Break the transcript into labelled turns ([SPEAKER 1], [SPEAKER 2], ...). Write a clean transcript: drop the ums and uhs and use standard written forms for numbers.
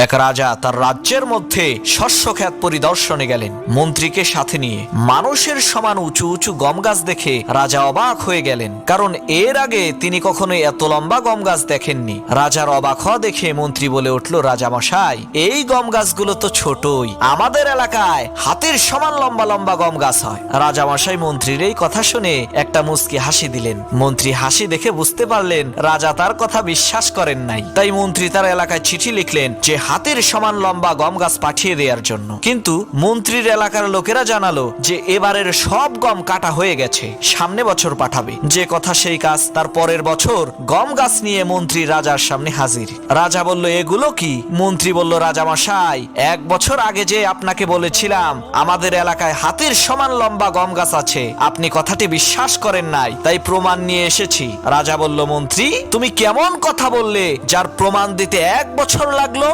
[SPEAKER 1] এক রাজা তার রাজ্যের মধ্যে শস্যক্ষেত পরিদর্শনে গেলেন মন্ত্রীকে সাথে নিয়ে। মানুষের সমান উঁচু উঁচু গম গাছ দেখে রাজা অবাক হয়ে গেলেন, কারণ এর আগে তিনি কখনো এত লম্বা গম গাছ দেখেননি। রাজার অবাক হওয়া দেখে মন্ত্রী বলে উঠল, রাজামশাই, এই গম গাছগুলো তো ছোটই, আমাদের এলাকায় হাতের সমান লম্বা লম্বা গম গাছ হয়। রাজামশাই মন্ত্রীর এই কথা শুনে একটা মুচকি হাসি দিলেন। মন্ত্রী হাসি দেখে বুঝতে পারলেন রাজা তার কথা বিশ্বাস করেন নাই। তাই মন্ত্রী তার এলাকায় চিঠি লিখলেন যে হাতের সমান লম্বা গম গাছ পাঠিয়ে দেওয়ার জন্য। কিন্তু মন্ত্রীর এলাকার লোকেরা জানালো যে এবারের সব গম কাটা হয়ে গেছে, সামনে বছর পাঠাবে। যে কথা সেই কাজ, তার পরের বছর গম গাছ নিয়ে মন্ত্রী রাজার সামনে হাজির। রাজা বলল, এগুলো কি? মন্ত্রী বলল, রাজামশাই, 1 বছর আগে যে আপনাকে বলেছিলাম আমাদের এলাকায় হাতের সমান লম্বা গম গাছ আছে, আপনি কথাটি বিশ্বাস করেন নাই, তাই প্রমাণ নিয়ে এসেছি। রাজা বলল, মন্ত্রী, তুমি কেমন কথা বললে যার প্রমাণ দিতে 1 বছর লাগলো?